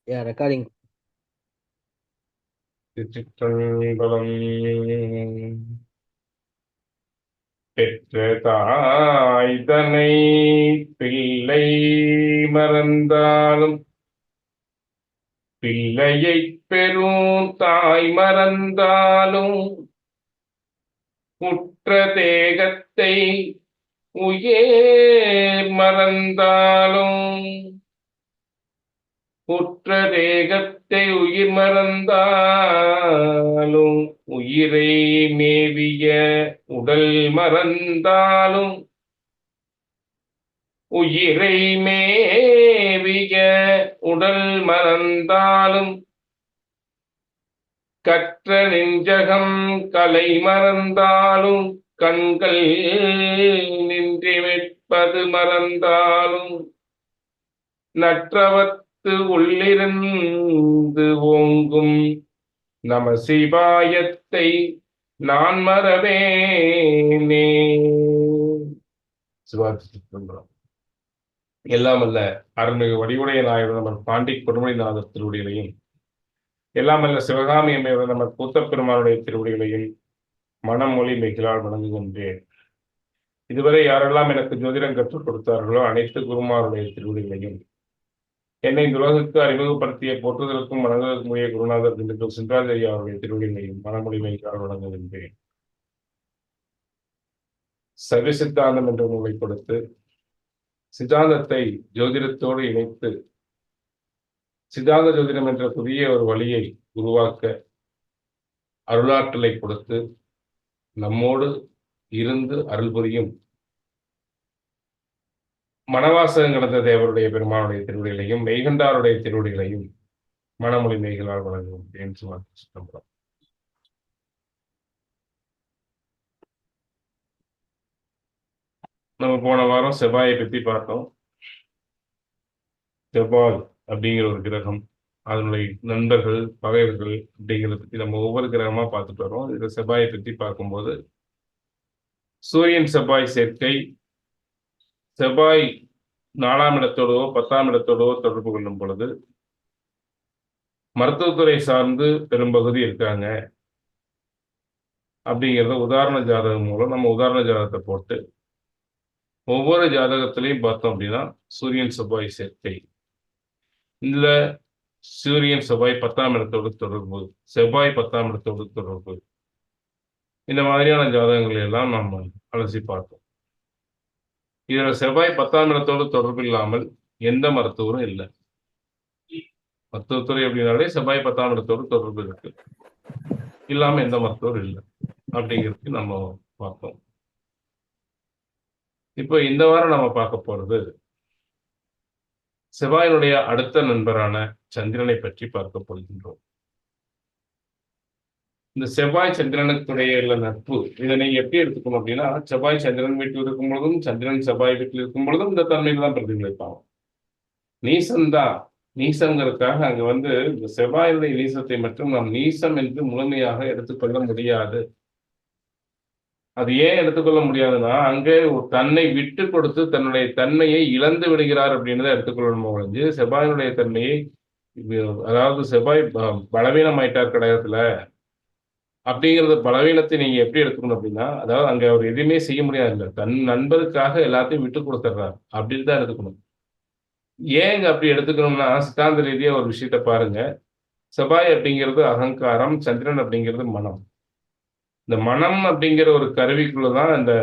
Recording. திருச்சிற்றம்பலம். பெற்ற தாய்தனை பிள்ளை மறந்தாலும், பிள்ளையைப் பெறும் தாய் மறந்தாலும், உற்ற தேகத்தை உயிர் மறந்தாலும், உற்ற தேகத்தை உயிர் மறந்தாலும், உயிரை மேவிய உடல் மறந்தாலும், உயிரை மேவிய உடல் மறந்தாலும், கற்ற நெஞ்சகம் கலை மறந்தாலும், கண்கள் நின்றிமிப்பது மறந்தாலும், நற்றவத்து உள்ளிருந்து ஓங்கும் நம சிவாயத்தை நான் மறவேனே. சிவாஜிபுரம். எல்லாம் அல்ல அருள்மிகு வடிவுடைய நாயகர் நமது பாண்டி கொடுமணிநாதர் திருவடிகளையும், எல்லாம் அல்ல சிவகாமி அம்மையுடன் நமது கூத்தப்பெருமானுடைய திருவடிகளையும் மனமொழி மிகளால் வணங்குகின்றேன். இதுவரை யாரெல்லாம் எனக்கு ஜோதிடம் கற்றுக் கொடுத்தார்களோ அனைத்து குருமாருடைய திருவடிகளையும், என்னை இந்த உலகுக்கு அறிமுகப்படுத்திய போற்றுதலுக்கும் வணங்குவதற்கும் உரிய குருநாதர் திண்டுக்கல் சின்ராஜய்யா அவருடைய திருவடிகளையும் மனமொழி மிகளால் வணங்குகின்றேன். சைவ சித்தாந்தம் என்ற நூலை கொடுத்து சித்தாந்தத்தை ஜோதிடத்தோடு இணைத்து சித்தாந்த ஜோதிடம் என்ற புதிய ஒரு வழியை உருவாக்க அருளாற்றலை கொடுத்து நம்மோடு இருந்து அருள் புரியும் மணவாசகம் கடந்த தேவருடைய பெருமானுடைய திருவடிகளையும் மெய்கண்டாருடைய திருவடிகளையும் மனமொழி மெய்களால் வழங்குகின்றேன். சிதம்பரம். நம்ம போன வாரம் செவ்வாயை பற்றி பார்த்தோம். செவ்வாய் அப்படிங்கிற ஒரு கிரகம், அதனுடைய நண்பர்கள் பகைவர்கள் அப்படிங்கிறத பற்றி நம்ம ஒவ்வொரு கிரகமா பார்த்துட்டு வரோம். இதுல செவ்வாயை பற்றி பார்க்கும்போது சூரியன் செவ்வாய் சேர்க்கை, செவ்வாய் 4ஆம் இடத்தோடவோ 10ஆம் இடத்தோடவோ தொடர்பு கொள்ளும் பொழுது மருத்துவத்துறை சார்ந்து பெரும்பகுதி இருக்காங்க அப்படிங்கிறத உதாரண ஜாதகம் மூலம் நம்ம உதாரண ஜாதகத்தை போட்டு ஒவ்வொரு ஜாதகத்திலையும் பார்த்தோம் அப்படின்னா சூரியன் செவ்வாய் சேர்க்கை, இதுல சூரியன் செவ்வாய் 10ஆம் இடத்தோடு தொடர்பு, செவ்வாய் 10ஆம் இடத்தோடு தொடர்பு, இந்த மாதிரியான ஜாதகங்களை எல்லாம் நம்ம அலசி பார்த்தோம். இதுல செவ்வாய் 10ஆம் இடத்தோடு தொடர்பு இல்லாமல் எந்த மருத்துவரும் இல்லை. மருத்துவத்துறை அப்படின்னாலே செவ்வாய் 10ஆம் இடத்தோடு தொடர்பு இருக்கு, இல்லாம எந்த மருத்துவரும் இல்லை அப்படிங்கிறது நம்ம பார்த்தோம். இப்போ இந்த வாரம் நம்ம பார்க்க போறது செவ்வாயினுடைய அடுத்த நண்பரான சந்திரனை பற்றி பார்க்க போகின்றோம். இந்த செவ்வாய் சந்திரனுக்குடைய நட்பு, இதை நீங்க எப்படி எடுத்துக்கணும் அப்படின்னா, செவ்வாய் சந்திரன் வீட்டில் இருக்கும் பொழுதும் சந்திரன் செவ்வாய் வீட்டில் இருக்கும் பொழுதும் இந்த தன்மையில தான் பிரதிபலிப்பாங்க. நீசம்தான், நீசங்கிறதுக்காக அங்க இந்த செவ்வாயுடைய நீசத்தை மட்டும் நாம் நீசம் என்று முழுமையாக எடுத்துக்கொள்ள முடியாது. அது ஏன் எடுத்துக்கொள்ள முடியாதுன்னா, அங்கே தன்னை விட்டு கொடுத்து தன்னுடைய தன்மையை இழந்து விடுகிறார் அப்படின்னு தான் எடுத்துக்கொள்ளணும் ஒழிஞ்சு, செவ்வாயினுடைய தன்மையை, அதாவது செவ்வாய் பலவீனம் ஆயிட்டார் கடகத்துல அப்படிங்கிறது பலவீனத்தை நீங்க எப்படி எடுத்துக்கணும் அப்படின்னா, அதாவது அங்க அவர் எதுவுமே செய்ய முடியாது, இல்லை தன் நண்பருக்காக எல்லாத்தையும் விட்டு கொடுத்துட்றார் அப்படின்னு தான் எடுத்துக்கணும். ஏங்க அப்படி எடுத்துக்கணும்னா, சித்தாந்த ரீதியா ஒரு விஷயத்த பாருங்க. செவ்வாய் அப்படிங்கிறது அகங்காரம், சந்திரன் அப்படிங்கிறது மனம். இந்த மனம் அப்படிங்கிற ஒரு கருவிக்குள்ளதான் இந்த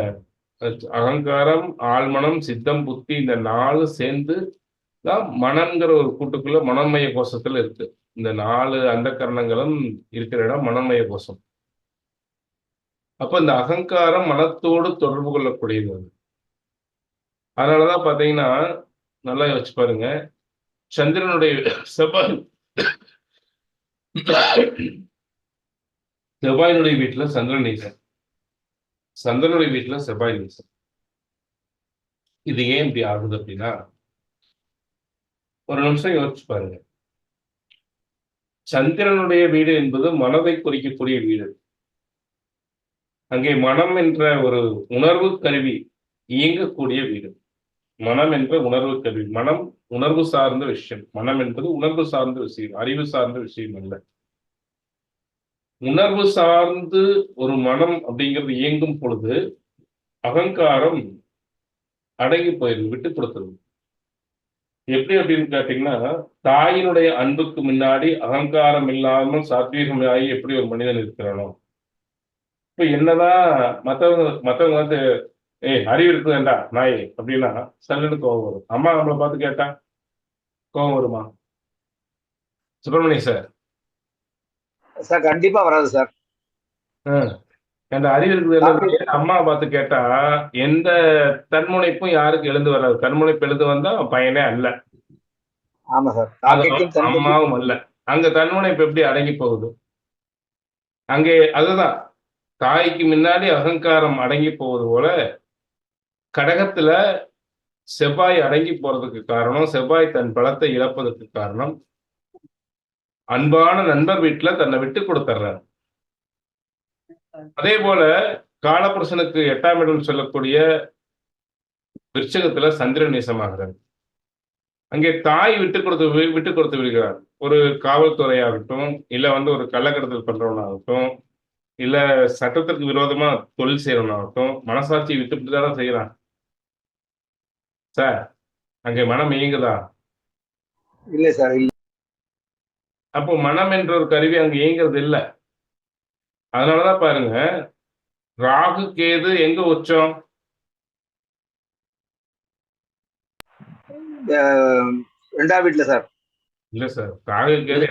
அகங்காரம், ஆழ்மனம், சித்தம், புத்தி, இந்த 4 சேர்ந்து தான் மனம்ங்கிற ஒரு கூட்டுக்குள்ள மனோன்மய கோஷத்துல இருக்கு. இந்த 4 அந்த கரணங்களும் இருக்கிற இடம் மனோன்மய கோஷம். அப்ப இந்த அகங்காரம் மனத்தோடு தொடர்பு கொள்ளக்கூடியது. அதனாலதான் பாத்தீங்கன்னா, நல்லா யோசிச்சு பாருங்க, சந்திரனுடைய செவ்வாயினுடைய வீட்டுல சந்திரன் நீசம், சந்திரனுடைய வீட்டுல செவ்வாய் நீசம். இது ஏன் இப்படி ஆகுது அப்படின்னா, ஒரு நிமிஷம் யோசிச்சு பாருங்க. சந்திரனுடைய வீடு என்பது மனதை குறிக்கக்கூடிய வீடு. அங்கே மனம் என்ற ஒரு உணர்வு கருவி இயங்கக்கூடிய வீடு. மனம் என்ற உணர்வு கருவி. மனம் உணர்வு சார்ந்த விஷயம். மனம் என்பது உணர்வு சார்ந்த விஷயம், அறிவு சார்ந்த விஷயம் அல்ல. உணர்வு சார்ந்து ஒரு மனம் அப்படிங்கிறது இயங்கும் பொழுது அகங்காரம் அடங்கி போயிருக்கு, விட்டு கொடுத்துருது. எப்படி அப்படின்னு கேட்டீங்கன்னா, தாயினுடைய அன்புக்கு முன்னாடி அகங்காரம் இல்லாமல் சாத்வீகமாகி எப்படி ஒரு மனிதன் இருக்கிறானோ, இப்ப என்னதான் மத்தவங்க வந்து அறிவு இருக்குதுண்டா நாய் அப்படின்னா சல்லுன்னு கோவம் வரும். அம்மா நம்மளை பார்த்து கேட்டா கோவம் வருமா? சுப்பிரமணியம் சார். சார் கண்டிப்பா வராது சார். அந்த அறிவு இருக்குது எல்லாமே அம்மா பார்த்து கேட்டா எந்த தன்முனைப்பும் யாருக்கு எழுந்து வராது. தன்முனைப்பு எழுந்து வந்தா பையனே அல்ல. ஆமா சார். அம்மாவும் அல்ல. அங்க தன்முனைப்பு எப்படி அடங்கி போகுது? அங்கே அதுதான் தாய்க்கு முன்னாடி அகங்காரம் அடங்கி போவது போல கடகத்துல செவ்வாய் அடங்கி போறதுக்கு காரணம், செவ்வாய் தன் பலத்தை இழப்பதற்கு காரணம், அன்பான நண்பர் வீட்டுல தன்னை விட்டு கொடுத்துறாரு. அதே போல காலபுருஷனுக்கு 8ஆம் இடம் சொல்லக்கூடிய விருச்சகத்துல சந்திரன் நேசமாகிறார். அங்கே தாய் விட்டு கொடுத்து விடுகிறார். ஒரு காவல்துறையாகட்டும், இல்ல வந்து ஒரு கள்ளக்கடத்தல் பண்றவனாகட்டும், இல்ல சட்டத்திற்கு விரோதமா தொழில் செய்யறவனாகட்டும், மனசாட்சியை விட்டுவிட்டு தானே செய்யறான் சார். அங்கே மனம் இயங்குதா? இல்லை சார், இல்லை. அப்போ மனம் என்ற ஒரு கருவி அங்க இயங்குறது இல்லை. அதனாலதான் பாருங்க, ராகு கேது எங்க உச்சம்? 2ஆம் வீட்டுல சார். இல்ல சார், ராகு கேது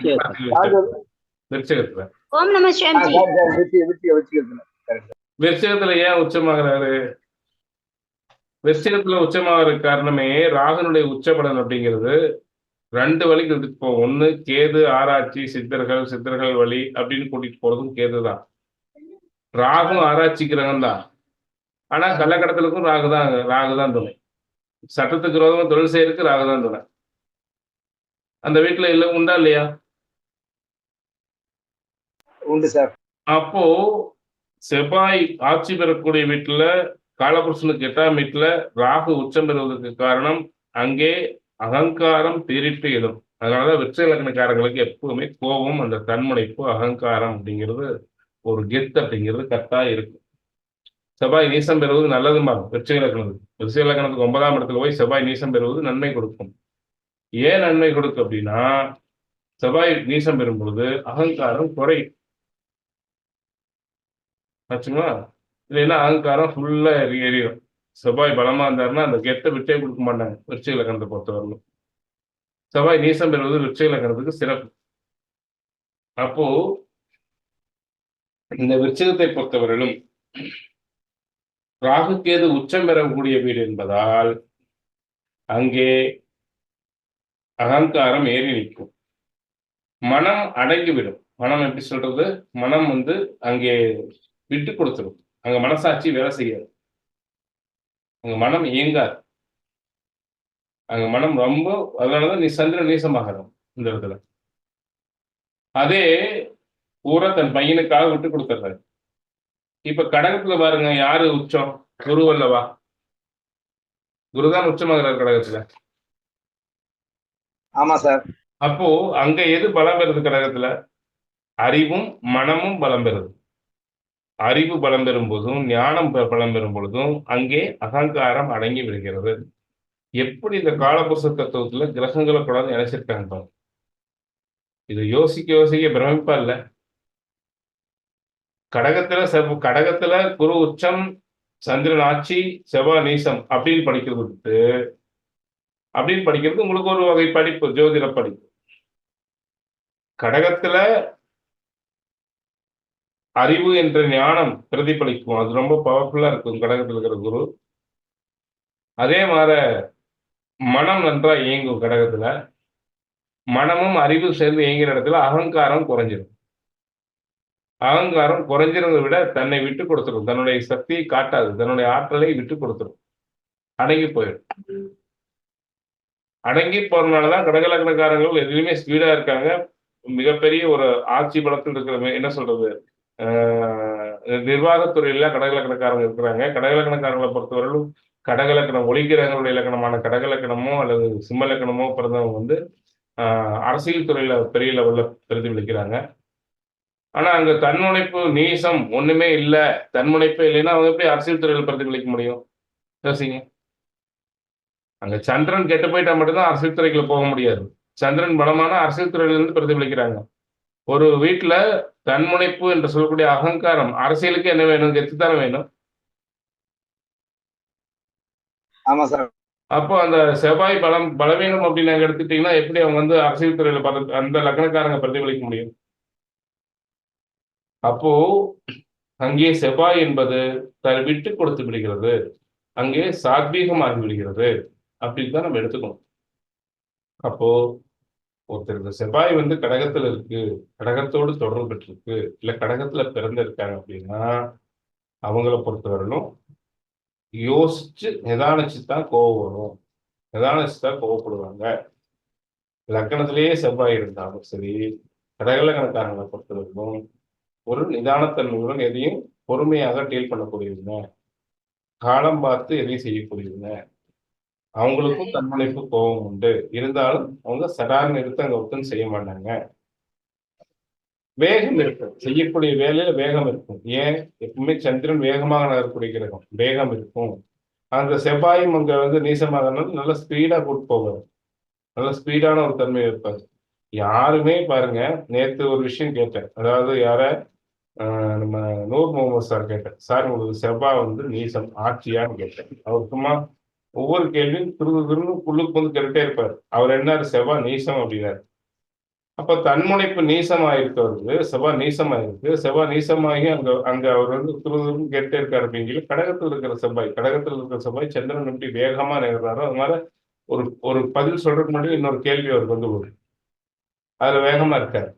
விருச்சகத்துல. விருச்சகத்துல ஏன் உச்சமாகிறாரு? விருச்சகத்துல உச்சமாகிறதுக்கு காரணமே ராகனுடைய உச்சபலன் அப்படிங்கிறது 2 வழிக்கு எடுத்துட்டு போகும். ஒண்ணு கேது ஆராய்ச்சி, சித்தர்கள் வழி அப்படின்னு கூட்டிட்டு போறதும் கேதுதான். ராகும் ஆராய்ச்சி கிரகம் தான். ஆனா கள்ளக்கடத்தலுக்கும் ராகுதான் துணை. சட்டத்துக்கு விரோதமா தொழில் செய்யறதுக்கு ராகுதான் துணை. அந்த வீட்டுல இல்ல உண்டா இல்லையா? உண்டு சார். அப்போ செவ்வாய் ஆட்சி பெறக்கூடிய வீட்டுல காலபுருஷனுக்கு 8ஆம் வீட்டுல ராகு உச்சம் பெறுவதற்கு காரணம் அங்கே அகங்காரம் பீரிட்டு எழும். அதனாலதான் விருச்சிக லக்னக்காரங்களுக்கு எப்பவுமே கோபம், அந்த தன்முனைப்பு, அகங்காரம் அப்படிங்கிறது ஒரு கெத்து அப்படிங்கிறது கரெக்டா இருக்கும். செவ்வாய் நீசம் பெறுவது நல்லதுமா விருச்சிக லக்னத்துக்கு 9ஆம் இடத்துல போய் செவ்வாய் நீசம் பெறுவது நன்மை கொடுக்கும். ஏன் நன்மை கொடுக்கும் அப்படின்னா, செவ்வாய் நீசம் பெறும் பொழுது அகங்காரம் குறையும் ஆச்சுங்களா. இல்லைன்னா அகங்காரம் ஃபுல்லா எரியும். செவ்வாய் பலமா இருந்தாருன்னா அந்த கெத்தை விட்டே கொடுக்க மாட்டாங்க விருச்சிக லக்னத்தை பொறுத்தவரையிலும். செவ்வாய் நீசம் பெறுவது விருச்சிக லக்னத்துக்கு சிறப்பு. அப்போ இந்த விருச்சிகத்தை பொறுத்தவரையிலும் ராகு கேது உச்சம் பெறக்கூடிய வீடு என்பதால் அங்கே அகங்காரம் ஏறி நிற்கும். மனம் அடங்கிவிடும். மனம் எப்படி சொல்றது? மனம் வந்து அங்கே விட்டு கொடுத்துரும். அங்க மனசாட்சி வேலை செய்யாது. அங்க மனம் இயங்காது. அங்க மனம் ரொம்ப, அதனாலதான் நீ சந்திரன் நீசமாகணும் இந்த இடத்துல. அதே பூரா தன் பையனுக்காக விட்டு கொடுத்துறாரு. இப்ப கடகத்துல பாருங்க, யாரு உச்சம்? குரு அல்லவா? குருதான் உச்சமாகிறார் கடகத்துல. ஆமா சார். அப்போ அங்க எது பலம் பெறுது கடகத்துல? அறிவும் மனமும் பலம் பெறுது. அறிவு பலம் பெறும் போதும், ஞானம் பலம் பெறும் பொழுதும் அங்கே அகங்காரம் அடங்கி விடுகிறது. எப்படி இந்த காலபுருஷ தத்துவத்துல கிரகங்களை கூட இணைச்சிருக்காங்க பாருங்க. இது யோசிக்க பிரமிப்பா இல்ல? கடகத்துல குரு உச்சம், சந்திரன் ஆட்சி, செவ்வாய் நீசம் அப்படின்னு படிக்கிறது உங்களுக்கு ஒரு வகை படிப்பு, ஜோதிட படிப்பு. கடகத்துல அறிவு என்ற ஞானம் பிரதிபலிக்கும். அது ரொம்ப பவர்ஃபுல்லா இருக்கும் கடகத்தில் இருக்கிற குரு. அதே மாதிரி மனம் நன்றா இயங்கும் கடகத்துல. மனமும் அறிவு சேர்ந்து இயங்குற இடத்துல அகங்காரம் குறைஞ்சிடும். அகங்காரம் குறைஞ்சிருந்ததை விட தன்னை விட்டு கொடுத்துரும். தன்னுடைய சக்தியை காட்டாது, தன்னுடைய ஆற்றலை விட்டு கொடுத்துரும், அடங்கி போயிடும். அடங்கி போறதுனாலதான் கடகலக்னக்காரர்கள் எதுலையுமே ஸ்பீடா இருக்காங்க. மிகப்பெரிய ஒரு ஆட்சி பலத்தில் இருக்கிற, என்ன சொல்றது, நிர்வாகத்துறையில கடகலக்கணக்காரங்க இருக்கிறாங்க. கடகலக்கணக்காரங்களை பொறுத்தவரையிலும் கடகலக்கணம் ஒளிகிரகங்களுடைய இலக்கணமான கடகலக்கணமோ அல்லது சிம்ம லக்கணமோ பிறந்தவங்க வந்து அரசியல் துறையில பெரிய லெவல்ல பிரதிபலிக்கிறாங்க. ஆனா அங்க தன்முனைப்பு நீசம் ஒண்ணுமே இல்ல, தன்முனைப்பே இல்லைன்னா அவங்க எப்படி அரசியல் துறையில பிரதிபலிக்க முடியும்? யோசிங்க. அங்க சந்திரன் கெட்டு போயிட்டா மட்டும்தான் அரசியல் துறைக்குள்ள போக முடியாது. சந்திரன் பலமான அரசியல் துறையில இருந்து பிரதிபலிக்கிறாங்க. ஒரு வீட்டுல தன்முனைப்பு என்று சொல்லக்கூடிய அகங்காரம், அரசியலுக்கு என்ன வேணும்? கெத்துத்தானே வேணும். ஆமா சார். அப்போ அந்த செவ்வாய் பலவீனம் அப்படின்னு நாங்க எடுத்துட்டீங்கன்னா எப்படி அவங்க வந்து அரசியல் துறையில அந்த லக்னக்காரங்க பிரதிபலிக்க முடியும்? அப்போ அங்கே செவ்வாய் என்பது விட்டு கொடுத்து விடுகிறது, அங்கே சாத்வீகமாகி விடுகிறது அப்படின்னு தான் நம்ம எடுத்துக்கணும். அப்போ ஒருத்தருக்கு செவ்வாய் வந்து கடகத்துல இருக்கு, கடகத்தோடு தொடர்பு பெற்றிருக்கு, இல்ல கடகத்துல பிறந்திருக்காங்க அப்படின்னா அவங்கள பொறுத்தவரையிலும் யோசிச்சு நிதானிச்சு தான் கோவம் வரும், நிதானிச்சு தான் கோவப்படுவாங்க. லக்கணத்திலேயே செவ்வாய் இருந்தாலும் சரி, கடகலக்கணக்காரங்களை பொறுத்தவரைக்கும் ஒரு நிதானத்தன்மையுடன் எதையும் பொறுமையாக டீல் பண்ணக்கூடியவங்க, காலம் பார்த்து எதையும் செய்யக்கூடியவங்க. அவங்களுக்கும் தன்முனைப்பு கோபம் உண்டு, இருந்தாலும் அவங்க சடார்னு எடுத்து அங்க ஒருத்தன் செய்ய மாட்டாங்க. வேகம் இருக்கும், செய்யக்கூடிய வேலையில வேகம் இருக்கும். ஏன்? எப்பவுமே சந்திரன் வேகமாக நகரக்கூடிய கிரகம், வேகம் இருக்கும். அந்த செவ்வாயும் அங்க வந்து நீசமாகனால நல்ல ஸ்பீடா கூட்டு போவார், நல்ல ஸ்பீடான ஒரு தன்மை இருப்பார். யாருமே பாருங்க, நேத்து ஒரு விஷயம் கேட்டேன், அதாவது யார நம்ம நூர் முகமது சார் கேட்டேன், சார் உங்களுக்கு செவ்வாய் வந்து நீசம் ஆட்சியான்னு கேட்டேன். அவர் சும்மா ஒவ்வொரு கேள்வியும் திருன்னு புல்லுக்கு வந்து கேட்டுட்டே இருப்பார். அவர் என்ன செவ்வாய் நீசம் அப்படின்னாரு. அப்ப தன்முனைப்பு நீசமாயிருக்கிறது, செவ்வாய் நீசமாயிருக்கு, செவ்வாய் நீசமாகி அங்க அங்க அவர் வந்து துருதுருன்னு கேட்டே இருக்காரு அப்படின்னு சொல்லி கடகத்தில் இருக்கிற செவ்வாய் சந்திரன் எப்படி வேகமா நகர்றாரோ அது மாதிரி ஒரு ஒரு பதில் சொல்றதுக்கு முன்னாடி இன்னொரு கேள்வி அவருக்கு வந்து வரும், அதுல வேகமா இருக்காரு.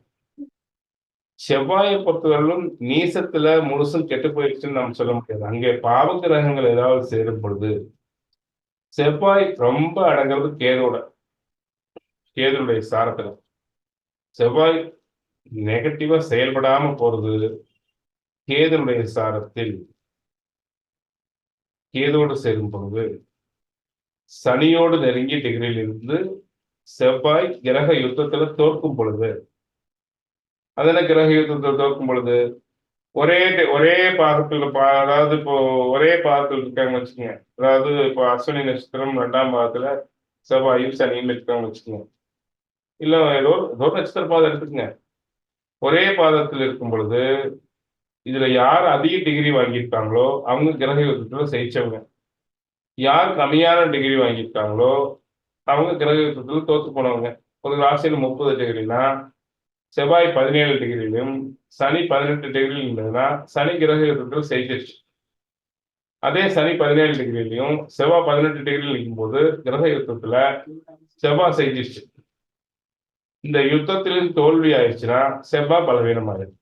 செவ்வாயை பொறுத்தவரையிலும் நீசத்துல முழுசும் கெட்டு போயிடுச்சுன்னு நம்ம சொல்ல முடியாது. அங்கே பாவ கிரகங்கள் ஏதாவது சேரும் பொழுது செவ்வாய் ரொம்ப அடங்கிறது கேதுடைய சாரத்துல. செவ்வாய் நெகட்டிவா செயல்படாம போறது கேதுடைய சாரத்தில். கேதோடு சேரும் பொழுது சனியோடு நெருங்கிய டிகிரியில் இருந்து செவ்வாய் கிரக யுத்தத்துல தோற்கும் பொழுது, அதன கிரக யுத்தத்தில் தோற்கும் பொழுது ஒரே ஒரே பாதத்தில் அதாவது இப்போ ஒரே பாதத்தில் இருக்காங்க வச்சுக்கோங்க. அதாவது இப்போ அஸ்வினி நட்சத்திரம் 2ஆம் பாதத்துல செவ்வாயும் சனியும் இருக்காங்க வச்சுக்கோங்க. இல்ல ஏதோ ஏதோ நட்சத்திர பாதம் எடுத்துக்கங்க. ஒரே பாதத்தில் இருக்கும் பொழுது இதுல யார் அதிக டிகிரி வாங்கியிருக்காங்களோ அவங்க கிரக யுத்தத்துல ஜெயிச்சவங்க. யார் கம்மியான டிகிரி வாங்கியிருக்காங்களோ அவங்க கிரக யுத்தத்துல தோத்து போனவங்க. ஒரு ராசியில் 30 டிகிரினா செவ்வாய் 17 டிகிரியிலும் சனி 18 டிகிரியில் இருந்ததுன்னா சனி கிரக யுத்தத்தில் ஜெயிச்சிருச்சு. அதே சனி 17 டிகிரிலையும் செவ்வாய் 18 டிகிரியில் நிற்கும் போது கிரக யுத்தத்துல செவ்வாய் ஜெயிச்சிருச்சு. இந்த யுத்தத்திலும் தோல்வி ஆயிடுச்சுன்னா செவ்வாய் பலவீனம் ஆயிடுச்சு,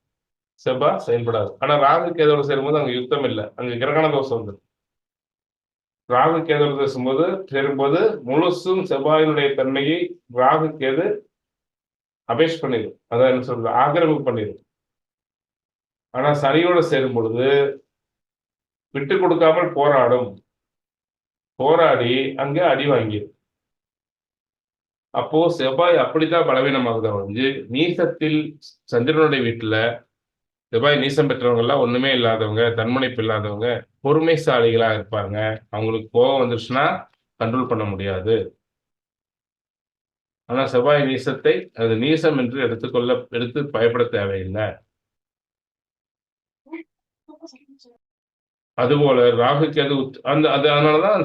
செவ்வாய் செயல்படாது. ஆனா ராகு கேதோட சேரும்போது அங்க யுத்தம் இல்லை, அங்க கிரகண தோஷம் வந்து ராகு கேதோட சேரும்போது முழுசும் செவ்வாயினுடைய தன்மையை ராகு கேது அபேஷ் பண்ணிடும், அதான் என்ன சொல்றது, ஆக்கிரமிப்பு பண்ணிடும். ஆனா சனியோட சேரும் பொழுது விட்டு கொடுக்காமல் போராடி அங்க அடி வாங்கிடும். அப்போ செவ்வாய் அப்படித்தான் பலவீனமாகுதா வந்து நீசத்தில் சந்திரனுடைய வீட்டுல செவ்வாய் நீசம் பெற்றவங்க எல்லாம் ஒண்ணுமே இல்லாதவங்க, தன்முனைப்பு இல்லாதவங்க, பொறுமைசாலிகளா இருப்பாங்க. அவங்களுக்கு கோபம் வந்துருச்சுன்னா கண்ட்ரோல் பண்ண முடியாது. ஆனா செவ்வாய் நீசத்தை அது நீசம் என்று எடுத்து பயப்பட தேவையில்லை. அதுபோல ராகு கேது அதனாலதான்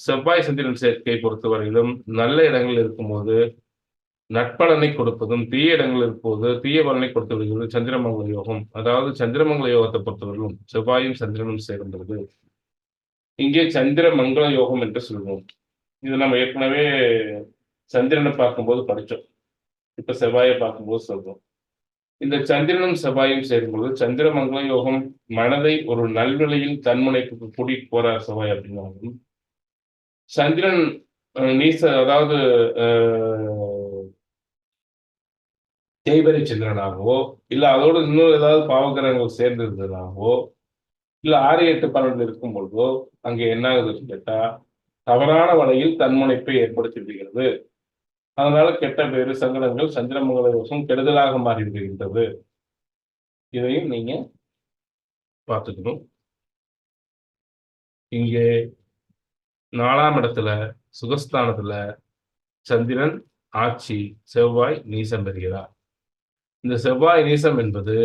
செவ்வாய் சந்திரன் சேர்க்கை பொறுத்தவரையிலும் நல்ல இடங்கள் இருக்கும்போது நட்பலனை கொடுப்பதும், தீய இடங்கள் இருக்கும்போது தீய பலனை கொடுத்து விடுகிறது சந்திரமங்கல யோகம். அதாவது சந்திரமங்கல யோகத்தை பொறுத்தவரையிலும் செவ்வாயும் சந்திரனும் சேர்ந்தது இங்கே சந்திரமங்கல யோகம் என்று சொல்வோம். இது நம்ம ஏற்கனவே சந்திரனை பார்க்கும்போது படித்தோம், இப்ப செவ்வாயை பார்க்கும்போது சொல்றோம். இந்த சந்திரனும் செவ்வாயும் சேரும்போது சந்திரமங்கல யோகம் மனதை ஒரு நல்நிலையில் தன்முனைப்புக்கு கூட்டிட்டு போறார் செவ்வாய் அப்படின்னாலும், சந்திரன் நீச அதாவது தேய்பிரை சந்திரனாகவோ இல்ல அதோடு இன்னும் ஏதாவது பாவகிரகங்கள் சேர்ந்திருந்ததாகவோ இல்ல 6, 8, 12 இருக்கும் பொழுதோ அங்கே என்ன ஆகுதுன்னு கேட்டா தவறான வழியில் தன்முனைப்பை ஏற்படுத்தி விடுகிறது. அதனால கெட்ட பேரு சங்கடங்கள் சந்திரமங்கல தோஷம் கெடுதலாக மாறி விடுகின்றது. இதையும் நீங்க பார்த்துக்கணும். இங்கே 4ஆம் இடத்துல சுகஸ்தானத்துல சந்திரன் ஆட்சி, செவ்வாய் நீசம் பெறுகிறார். இந்த செவ்வாய் நீசம் என்பது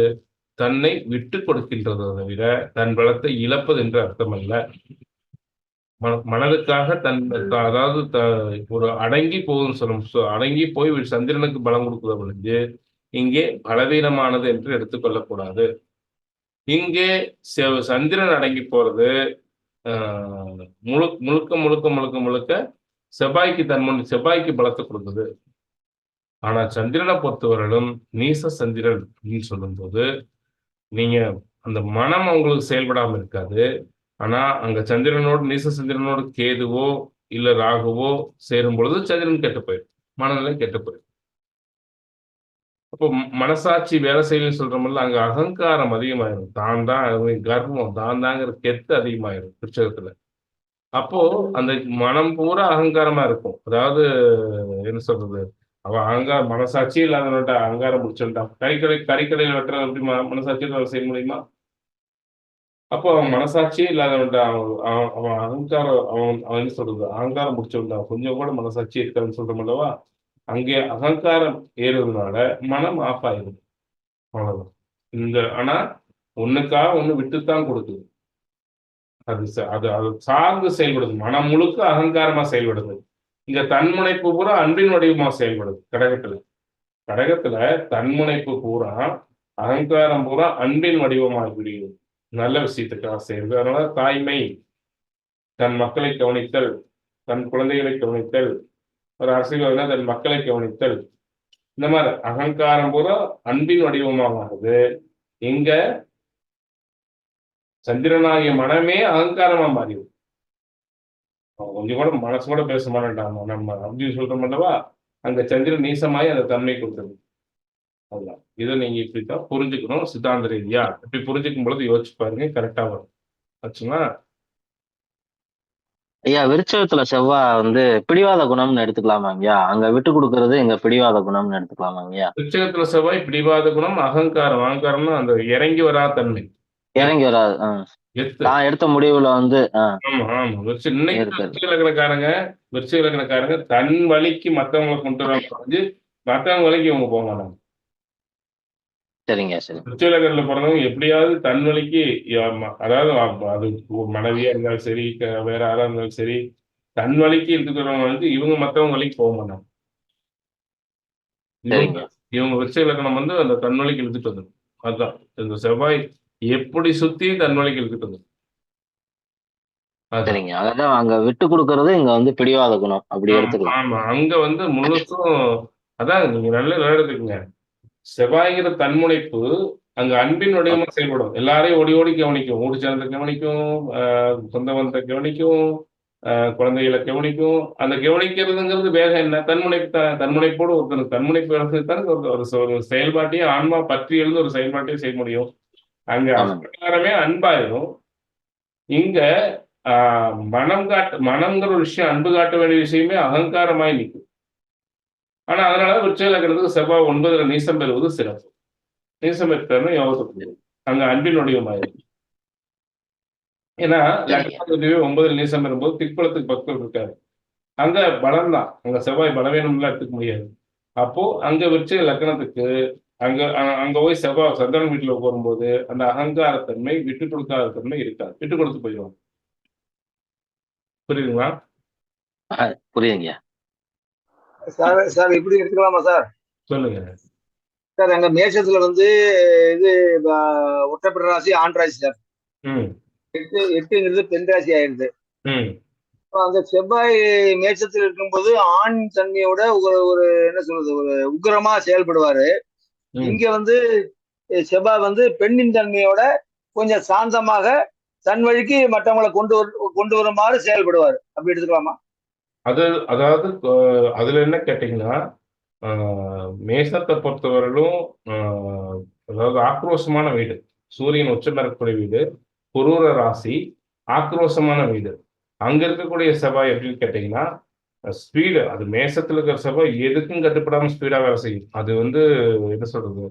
தன்னை விட்டு கொடுக்கின்றதை தவிர தன் பலத்தை இழப்பது என்று அர்த்தமல்ல. மனதுக்காக அதாவது ஒரு அடங்கி போகும் சொல்லும் அடங்கி போய் சந்திரனுக்கு பலம் கொடுக்குற பொழுது இங்கே பலவீனமானது என்று எடுத்துக்கொள்ளக்கூடாது. இங்கே சந்திரன் அடங்கி போறது முழுக்க முழுக்க முழுக்க முழுக்க செவ்வாய்க்கு செவ்வாய்க்கு பலத்தை கொடுக்குது. ஆனா சந்திரனை பொறுத்தவரையிலும் நீச சந்திரன் அப்படின்னு சொல்லும்போது நீங்க அந்த மனம் உங்களுக்கு செயல்படாம இருக்காது. ஆனா அங்க சந்திரனோடு நீச சந்திரனோடு கேதுவோ இல்ல ராகுவோ சேரும் பொழுது சந்திரன் கெட்டு போயிடும், மனநிலை கெட்டு போயிடும். அப்போ மனசாட்சி வேலை செய்யணும்னு சொல்றோம்ல, அங்க அகங்காரம் அதிகமாயிரும். தான் தான் கர்வம் தான் தாங்கிற கெத்து அதிகமாயிரும் விருச்சகத்துல. அப்போ அந்த மனம் பூரா அகங்காரமா இருக்கும். அதாவது என்ன சொல்றது, அவன் அகங்காரம் மனசாட்சியே இல்லாதவன்ட்ட அகங்காரம் முடிச்சுட்டான். கறிக்கடையில் வெட்டுற எப்படி மனசாட்சியில் வேலை செய்ய முடியுமா? அப்போ அவன் மனசாட்சியே இல்லாதவன்ட்ட அவன் அகங்காரம் அவன் என்ன சொல்றது அகங்காரம் முடிச்சவன்டான். கொஞ்சம் கூட மனசாட்சி இருக்காதுன்னு சொல்றோம் அல்லவா? அங்கே அகங்காரம் ஏறுறதுனால மனம் ஆஃப் ஆயிடும். அவ்வளவுதான். ஆனா ஒண்ணுக்காக ஒண்ணு விட்டுத்தான் கொடுக்குது. அது அது அது சார்ந்து செயல்படுது. மனம் முழுக்க அகங்காரமா செயல்படுது. இங்க தன்முனைப்பு பூரா அன்பின் வடிவமா செயல்படுது. கடகத்துல தன்முனைப்பு பூரா அகங்காரம் பூரா அன்பின் வடிவமாக விடுகிறது. நல்ல விஷயத்துக்காக செய்யுது. அதனால தாய்மை, தன் மக்களை கவனித்தல், தன் குழந்தைகளை கவனித்தல், ஒரு அரசியல்வாதினா தன் மக்களை கவனித்தல், இந்த மாதிரி அகங்காரம் பூரா அன்பின் வடிவமாகுது. இங்க சந்திரனாகிய மனமே அகங்காரமா மாறிடும். கொஞ்சம் கூட மனசு கூட பேச மாட்டான் நம்ம அப்படின்னு சொல்றோம் அல்லவா? அங்க சந்திரன் நீசமாயி அந்த தன்மை கொடுத்தது. அதுதான் இதை நீங்க இப்படித்தான் புரிஞ்சுக்கணும். சித்தாந்த ரீதியா இப்படி புரிஞ்சுக்கும் பொழுது யோசிச்சு பாருங்க, கரெக்டா வரும். ஆச்சுங்களா? ஐயா, விருச்சகத்துல செவ்வாய் பிடிவாத குணம்னு எடுத்துக்கலாமா ஐயா? அங்க விட்டு கொடுக்கறது இங்க பிடிவாத குணம்னு எடுத்துக்கலாமா ஐயா? விருச்சகத்துல செவ்வாய் பிடிவாத குணம், அகங்காரம். அகங்காரம்னா அந்த இறங்கி வரா தன்மை, இறங்கி வராது. நான் எடுத்த முடிவுல ஆமா ஆமா. இன்னைக்கு விருச்சிக லக்னக்காரங்க தன் வழிக்கு மத்தவங்களை கொண்டு வராங்க, மத்தவங்க வழிக்கு இவங்க போக மாட்டாங்க. சரிங்க, சரி. விருச்சிக லக்னத்துல பிறந்தவங்க எப்படியாவது தன் வழிக்கு, அதாவது அது மனைவியா இருந்தாலும் சரி, வேற யாரா இருந்தாலும் சரி, தன் வழிக்கு இருக்கிறவங்க இவங்க மத்தவங்க வழிக்கு போக மாட்டாங்க. இவங்க விருச்சிக லக்னம் அந்த தன் வழிக்கு இழுத்துட்டு வந்துடும். அதுதான் இந்த செவ்வாய் எப்படி சுத்தி தன் வழிக்கு இழுத்துட்டு வந்துடும். சரிங்க. அதான் அங்க விட்டு கொடுக்கறது இங்க பிடிவாத குணம் அப்படி எடுத்துக்கலாம். ஆமா, அங்க முழுசும் அதான் நீங்க நல்ல எடுத்துக்கங்க. செவ்வாய்ங்கிற தன்முனைப்பு அங்க அன்பின் வடிவமா செயல்படும். எல்லாரையும் ஓடி ஓடி கவனிக்கும். ஊடிச்சனத்தை கவனிக்கும், சொந்த பந்தத்தை கவனிக்கும், குழந்தைகளை கவனிக்கும். அந்த கவனிக்கிறதுங்கிறது வேகம் என்ன? தன்முனைப்போடு ஒருத்தர் தன்முனைப்பு வளர்த்துதான் ஒரு செயல்பாட்டையும் ஆன்மா பற்றி எழுந்து ஒரு செயல்பாட்டையும் செய்ய முடியும். அங்க அகங்காரமே அன்பாயிரும். இங்க மனம்ங்கிற ஒரு விஷயம், அன்பு காட்ட வேண்டிய விஷயமே அகங்காரமாய் நிற்கும். ஆனா அதனால விருச்சிக லக்னத்துக்கு செவ்வாய் 9ல் நீசம் பெறுவது சிறப்பு. நீசம் பெற்றது யோகத்துக்கு அங்க அன்பின் வடிவமாயிருக்கு. ஏன்னா லக்னத்துக்கு 9ல் நீசம் பெறும்போது திக்பலத்துக்கு பக்கம் இருக்காரு. அங்க பலம் தான், அங்க செவ்வாய் பலவீனம்லாம் எடுத்துக்க முடியாது. அப்போ அங்க விருச்சிக லக்னத்துக்கு அங்க போய் செவ்வாய் சந்திரன் வீட்டுல போகும்போது அந்த அகங்காரத்தன்மை, விட்டு கொடுக்காத தன்மை இருக்காது. விட்டு கொடுத்து போயிடும். புரியுதுங்களா? புரியுதுங்க சார். இப்படி எடுத்துக்கலாமா சார்? சொல்லுங்க சார். அங்க மேஷத்துல இது ஒற்றைப்பட ராசி ஆண் ராசி சார். 8ங்கிறது பெண் ராசி ஆயிடுது. அந்த செவ்வாய் மேஷத்தில் இருக்கும்போது ஆண் தன்மையோட ஒரு என்ன சொல்றது, ஒரு உக்கிரமா செயல்படுவாரு. இங்க செவ்வாய் பெண்ணின் தன்மையோட கொஞ்சம் சாந்தமாக தன் வழிக்கு மற்றவங்களை கொண்டு வருமாறு செயல்படுவார். அப்படி எடுத்துக்கலாமா? அதாவது அதுல என்ன கேட்டீங்கன்னா, மேசத்தை பொறுத்தவரையிலும் அதாவது ஆக்ரோஷமான வீடு, சூரியன் உச்சம் பெறக்கூடிய வீடு, குரூர ராசி, ஆக்ரோஷமான வீடு. அங்க இருக்கக்கூடிய செவ்வாய் எப்படின்னு கேட்டீங்கன்னா ஸ்பீடு, அது மேசத்துல இருக்கிற செவ்வாய் எதுக்கும் கட்டுப்படாம ஸ்பீடா வேலை செய்யும். அது வந்து என்ன சொல்றது,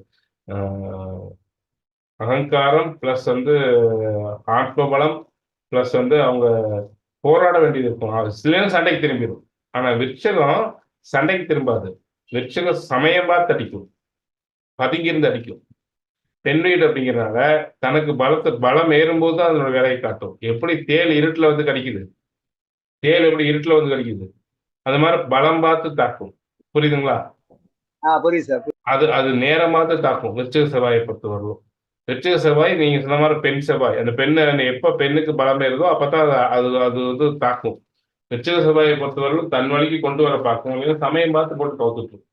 அகங்காரம் பிளஸ் வந்து ஆத்மபலம் பிளஸ் வந்து அவங்க போராட வேண்டியது இருக்கும். அது சில நேரம் சண்டைக்கு திரும்பிடும். ஆனா விருட்சகம் சண்டைக்கு திரும்பாது. விருட்சகம் சமயம் பார்த்து அடிக்கும், பதுங்கிருந்து அடிக்கும். பெண் வீடு அப்படிங்கிறனால தனக்கு பலம் ஏறும்போது தான் அதனோட வேலையை காட்டும். எப்படி தேல் இருட்டுல வந்து கடிக்குது, தேல் எப்படி இருட்டுல வந்து கடிக்குது, அது மாதிரி பலம் பார்த்து தாக்கும். புரியுதுங்களா? புரியுது சார். அது அது நேரம் பார்த்து தாக்கும். விருச்சிக செவ்வாயை பொறுத்த வரலும். விருச்சிக செவ்வாய் நீங்க சொன்ன மாதிரி பெண் செவ்வாய், அந்த பெண்ணை எப்ப பெண்ணுக்கு பலம் ஏறுதோ அப்பதான் அது அது வந்து தாக்கும். விருச்சிக செவ்வாயை பொறுத்தவரையிலும் தன் வழிக்கு கொண்டு வர பார்க்கும். இல்லைன்னா சமயம் பார்த்து போட்டு கவுத்துட்டும்.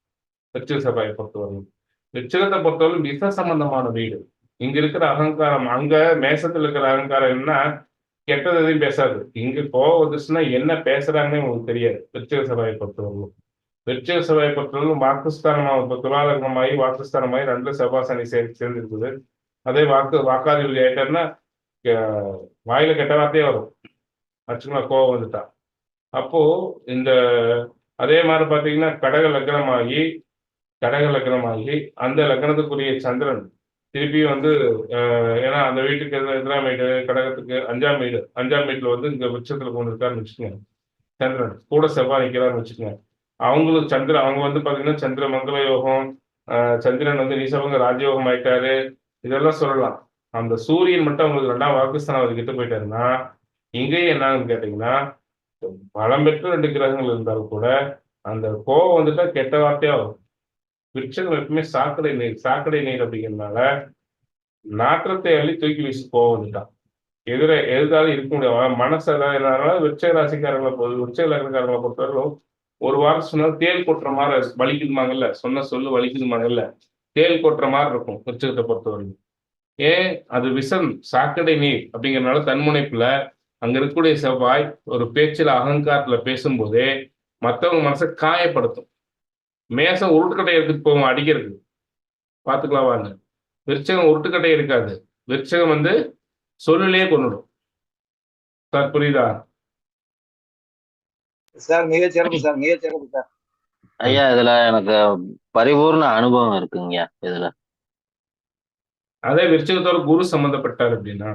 விருச்சிக செவ்வாயை பொறுத்தவரையிலும். விருச்சிகத்தை பொறுத்தவரையிலும் விச சம்பந்தமான வீடு. இங்க இருக்கிற அகங்காரம், அங்க மேசத்துல இருக்கிற அகங்காரம் என்னன்னா கெட்டது எதையும் பேசாது. இங்க கோவம் வந்துச்சுன்னா என்ன பேசுறாங்கன்னு உங்களுக்கு தெரியாது. விருச்சிக செவ்வாயை பொறுத்தவரையிலும். விருச்சிக செவ்வாயை பொறுத்தவரையிலும் வாக்குஸ்தானமாக துலாலக்னமாகி வாக்குஸ்தானமாகி 2 செவ்வாய் சனி சேர்ந்து இருக்குது. அதே வாக்காதிபதி ஆயிட்டாருன்னா வாயில கெட்ட வார்த்தையே வரும். ஆச்சுங்களா? கோவம் வந்துட்டா. அப்போ இந்த அதே மாதிரி பாத்தீங்கன்னா கடக லக்னமாகி அந்த லக்னத்துக்குரிய சந்திரன் திருப்பி வந்து ஏன்னா அந்த வீட்டுக்கு எதிராம் வீடு கடகத்துக்கு 5ஆம் வீட்டுல வந்து இங்க விருட்சத்துல கொண்டு இருக்காருன்னு வச்சுக்கோங்க. சந்திரன் கூட செவ்வாய் நிற்கிறான்னு வச்சுக்கோங்க. அவங்களுக்கு அவங்க வந்து பாத்தீங்கன்னா சந்திர மங்கள யோகம், சந்திரன் வந்து நீசவங்க ராஜயோகம் ஆயிட்டாரு, இதெல்லாம் சொல்லலாம். அந்த சூரியன் மட்டும் அவங்களுக்கு 2ஆம் வாக்குஸ்தானம் கிட்ட போயிட்டாருன்னா இங்கேயும் என்னன்னு கேட்டீங்கன்னா பலம் பெற்ற 2 கிரகங்கள் இருந்தாலும் கூட அந்த கோபம் வந்துட்டா கெட்ட வார்த்தையா வரும். விருட்சங்கள் எப்பவுமே சாக்கடை நீர் அப்படிங்கிறதுனால நாற்றத்தை அள்ளி தூக்கி வீசி கோவம் வந்துட்டான். எதிராலும் இருக்க முடியாது. மனசு அதனால விருட்சக ராசிக்காரங்களை விருட்சக லக்னக்காரங்களை பொறுத்தவரைக்கும் ஒரு வாரம் சொன்னாலும் தேல் கொட்டுற மாதிரி வலிக்குதுமாங்கல்ல, சொன்ன சொல்லு வலிக்குதுமாங்கல்ல, தேல் கொட்டுற மாதிரி இருக்கும் விருட்சகத்தை பொறுத்தவரைக்கும். ஏன்? அது விஷம், சாக்கடை நீர் அப்படிங்கிறதுனால தன்முனைப்புல அங்க இருக்கக்கூடிய செவ்வாய் ஒரு பேச்சில் அகங்காரத்துல பேசும்போதே மற்றவங்க மனசை காயப்படுத்தும். மேசம் உருட்டுக்கட்டை எடுத்துட்டு போவோம் அடிக்கிறதுக்கு, பார்த்துக்கலாம் வாங்க. விருட்சகம் உருட்டுக்கட்டை இருக்காது. விருட்சகம் வந்து சொல்லிலேயே கொண்டுடும். சார் புரியுதா? சார் மிகச்சிறப்பு சார். ஐயா இதுல எனக்கு பரிபூர்ண அனுபவம் இருக்குங்கய்யா இதுல. அதே விருட்சகத்தோட குரு சம்பந்தப்பட்டாரு அப்படின்னா,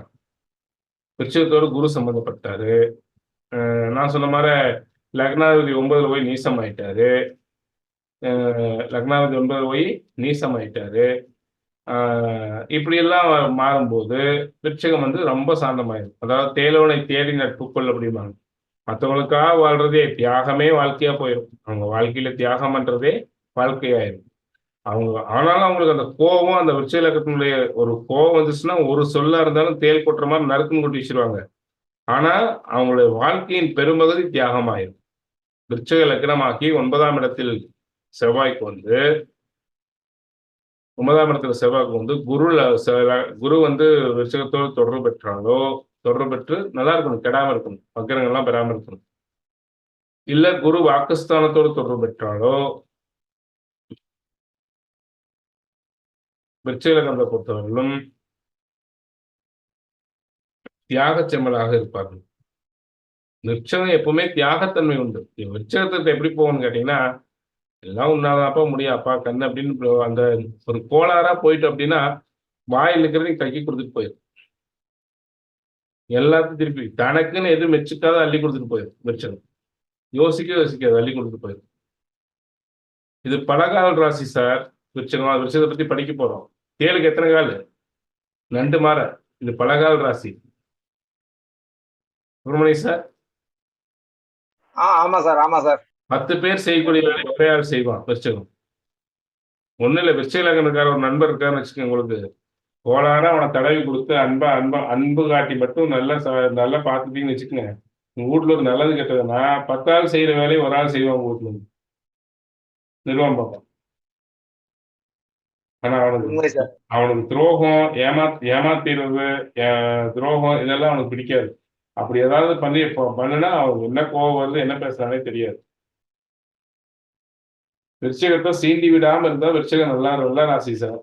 நான் சொன்ன மாதிரி லக்னாதிபதி 9 போய் நீசம் ஆயிட்டாரு. இப்படி எல்லாம் மாறும்போது விருட்சகம் வந்து ரொம்ப சாந்தமாயிடும். அதாவது தேலோனை தேடி நட்புக்குள் அப்படிம்பாங்க. மற்றவங்களுக்காக வாழ்றதே தியாகமே வாழ்க்கையா போயிடும். அவங்க வாழ்க்கையில தியாகம் பண்றதே வாழ்க்கையாயிடும். ஆனாலும் அவங்களுக்கு அந்த கோபம், அந்த விருட்சிக லக்னத்தினுடைய ஒரு கோபம் வந்துச்சுன்னா ஒரு சொல்லா இருந்தாலும் தேல் கொட்டுற மாதிரி நறுக்குன்னு கொட்டி வச்சிருவாங்க. ஆனா அவங்களுடைய வாழ்க்கையின் பெரும்பகுதி தியாகமாயிரும். விருட்சிக லக்னமாக்கி 9ஆம் இடத்தில் செவ்வாய்க்கு வந்து குரு வந்து விருட்சிகத்தோடு தொடர்பு பெற்று நல்லா இருக்கணும், கெடாம இருக்கணும், வக்கரங்கள்லாம் பெறாம இருக்கணும். இல்ல குரு வாக்குஸ்தானத்தோடு தொடர்பு பெற்றாலோ விருட்சிக லக்னத்தை பொறுத்தவரையிலும் தியாக செம்மலாக இருப்பார்கள். விருட்சகம் எப்பவுமே தியாகத்தன்மை உண்டு. விருட்சகத்தை எப்படி போகணும்னு கேட்டீங்கன்னா எல்லாம் உன்னாதாப்பா முடியாப்பா கண்ணு அப்படின்னு அந்த ஒரு கோளாறா போயிட்டு அப்படின்னா வாயில் இருக்கிறதையும் கைக்கு கொடுத்துட்டு போயிடும். எல்லாத்தையும் திருப்பி தனக்குன்னு எதுவும் மெச்சுக்காத அள்ளி கொடுத்துட்டு போயிடும். விருட்சகம் யோசிக்காது அள்ளி கொடுத்துட்டு போயிடும். இது பலகால ராசி சார். விருட்சகத்தை பத்தி படிக்க போறோம். தேலுக்கு எத்தனை கால்? 2 மாற. இது பலகால ராசி. சுப்பிரமணிய சார். ஆமா சார். 10 பேர் செய்யக்கூடிய வேலை ஒரே ஆள் செய்வான் விருட்சகம். ஒண்ணு இல்ல, விருட்சிக லக்னக்கார ஒரு நண்பர் இருக்காருன்னு வச்சுக்கோங்க. உங்களுக்கு கோளான அவனை தடவி கொடுத்து அன்பு காட்டி மட்டும் நல்லா பார்த்துட்டீங்கன்னு வச்சுக்கோங்க. உங்க வீட்டுல ஒரு நல்லது கெட்டதுன்னா 10 ஆள் செய்யற வேலையை ஒரு ஆள் செய்வான் உங்க வீட்டுல நிர்வாகம் பார்ப்பான். ஆனா அவனுக்கு துரோகம், ஏமாத்திடுறது, துரோகம் இதெல்லாம் அவனுக்கு பிடிக்காது. அப்படி ஏதாவது பண்ணுனா அவனுக்கு என்ன கோபம் வருது, என்ன பேசுறானே தெரியாது. விருட்சிகத்தை சீண்டி விடாம இருந்தா விருட்சிகம் நல்லா ராசி சார்.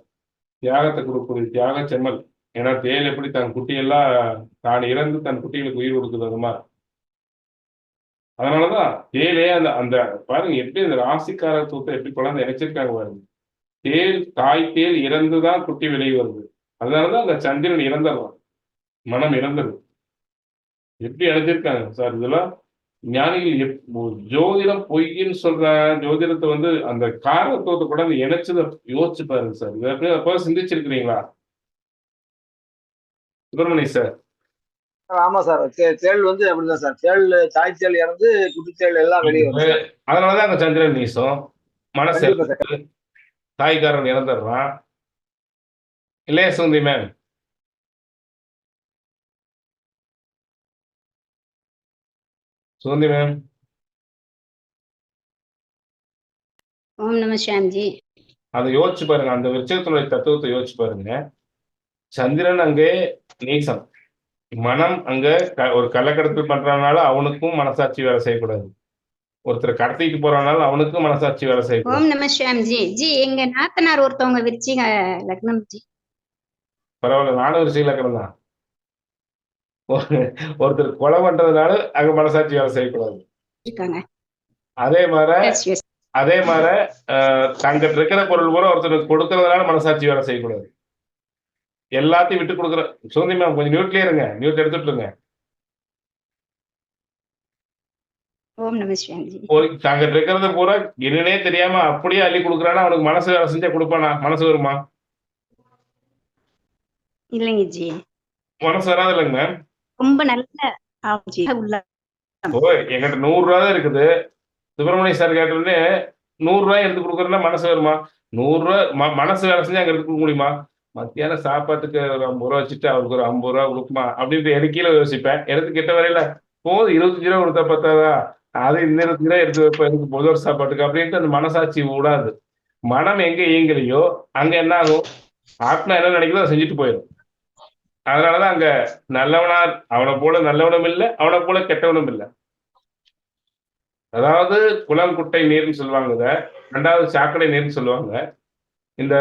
தியாகத்தை கொடுக்கக்கூடிய தியாக செம்மல். ஏன்னா தேள் எப்படி தன் குட்டியெல்லாம் தான் இறந்து தன் குட்டிகளுக்கு உயிர் கொடுக்குது அது மாதிரி. அதனாலதான் தேலே அந்த அந்த பாருங்க எப்படி அந்த ராசிக்காரத்துவத்தை எப்படி குழந்தை இணைச்சிருக்காங்க பாருங்க. தாய் தேள் இறந்துதான் குட்டி வெளியே வருது. அதனாலதான் அந்த சந்திரன் இறந்துடுறான், மனம் இறந்துடும். எப்படி இணைச்சிருக்காங்க சார் இதெல்லாம். ஞானிகள் ஜோதிடம் பொய்ன்னு சொல்ற ஜோதிடத்தை வந்து அந்த காரத்துவத்தை கூட அந்த இணைச்சதை யோசிச்சு பாருங்க சார். இதை எப்படி அப்போ சிந்திச்சிருக்கிறீங்களா சுப்பிரமணிய சார்? ஆமா சார், தேள் வந்து அப்படிதான் சார். தாய் தேள் இறந்து குட்டி தேள் எல்லாம் வெளியே வருது. அதனாலதான் அந்த சந்திரன் நீசம் மனசு தாய்க்காரன் இறந்துடுறான் இல்லையா சுந்தி மேம்? சுந்தி மேம் ஓம் நம சிவாமிஜி. அதை யோசிச்சு பாருங்க, அந்த விருச்சகத்தினுடைய தத்துவத்தை யோசிச்சு பாருங்க. சந்திரன் அங்கே நீசம், மனம் அங்க ஒரு கள்ளக்கடத்தல் பண்றதுனால அவனுக்கும் மனசாட்சி வேலை செய்யக்கூடாது. ஒருத்தர் கடத்திட்டு போறனால அவனுக்கும் மனசாட்சி வேலை செய்யக்கூடாது. ஓம் நம சிவாமிஜி. ஜி எங்க நாத்தனார் ஒருத்தவங்க விருச்சிக லக்னம் ஜி. பரவாயில்ல, நானும் விருச்சிக லக்னம் தான். ஒருத்தர் கொலை பண்றதுனால அங்க மனசாட்சி வேலை செய்யக்கூடாது. அதே மாதிரி தங்கிட்ட இருக்கிற பொருள் பூரா ஒருத்தருக்கு கொடுக்கறதுனால மனசாட்சி வேலை செய்யக்கூடாது. எல்லாத்தையும் விட்டு கொடுக்குற சுதந்தி மேம் கொஞ்சம் மியூட்லயே இருங்க, மியூட் எடுத்துட்டுருங்க. தங்கிட்ட இருக்கிறத பூரா என்னன்னே தெரியாம அப்படியே அள்ளி கொடுக்குறானா அவனுக்கு மனசு வேலை செஞ்சா கொடுப்பானா? மனசு வருமா? இல்லைங்க ஜி, மனசு வராது இல்லைங்க மேம். ரொம்ப நல்ல என்கிட்ட 100 ரூபா தான் இருக்குது. சுப்பிரமணிய சார் கேட்டோடனே 100 ரூபாய் எடுத்து கொடுக்குறேன்னா மனசு வருமா? 100 ரூபா மனசு வேலை செஞ்சு அங்க எடுத்து கொடுக்க முடியுமா? மத்தியானம் சாப்பாட்டுக்கு ஒரு 50 ரூபா வச்சுட்டு அவருக்கு ஒரு 50 ரூபா கொடுக்குமா அப்படின்ட்டு எடுக்கீழ யோசிப்பேன். எடுத்து கிட்ட வரையில போதும் 25 ரூபா கொடுத்தா பத்தாதா, அது இந்த 25 ரூபா எடுத்து வைப்பேன் எனக்கு பொது ஒரு சாப்பாட்டுக்கு அப்படின்ட்டு அந்த மனசாட்சி விடாது. மனம் எங்க இயங்கலையோ அங்க என்ன ஆகும்? ஆத்மா என்ன நினைக்கிறதோ அதை செஞ்சுட்டு போயிடும். அதனாலதான் அங்க நல்லவனா அவனை போல நல்லவனும் இல்லை, அவனை போல கெட்டவனும் இல்லை. அதாவது குளம் குட்டை நீர்னு சொல்லுவாங்க, இதை 2வது சாக்கடை நீர்னு சொல்லுவாங்க. இந்த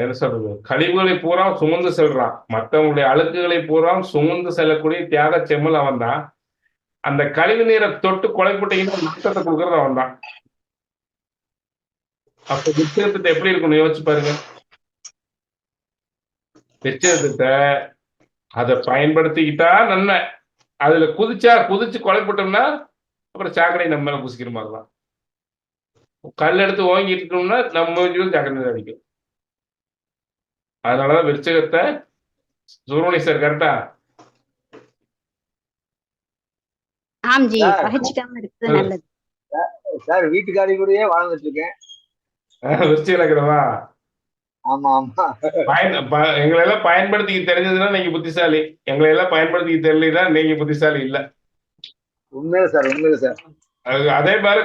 என்ன சொல்றது, கழிவுகளை பூரா சுமந்து செல்றான், மற்றவங்களுடைய அழுக்குகளை பூரா சுமந்து செல்லக்கூடிய தியாக செம்மல் அவன் தான். அந்த கழிவு நீரை தொட்டு கொலைப்புட்டையில நாட்டத்தை கொடுக்கறது அவன் தான். அப்ப விச்சயத்தை எப்படி இருக்கணும் யோசிச்சு பாருங்க. விச்சயத்தை அதை பயன்படுத்திக்கிட்டா நன்மை, அதுல குதிச்சு கொலைப்பட்டோம்னா அப்புறம் சாக்கடை நம்ம மேல பூசிக்கிற மாதிரிதான். கல் எடுத்து ஓங்கிட்டு இருக்கோம்னா நம்ம சாக்கடை அடிக்கும். அதனாலதான் விருச்சகத்தை சுப்பிரமணிய சார் கரெக்டா? சார் வீட்டுக்காரி கூடயே வாழ்ந்துட்டு இருக்கேன். விருச்சிக லக்னமா? ஆமா ஆமா. எங்களை எல்லாம் பயன்படுத்திக்க தெரிஞ்சதுன்னா நீங்க புத்திசாலி, எங்களை எல்லாம் பயன்படுத்திக்க தெரியலன்னா நீங்க புத்திசாலி இல்ல. உண்மையில சார், உண்மையில சார். அதே மாதிரி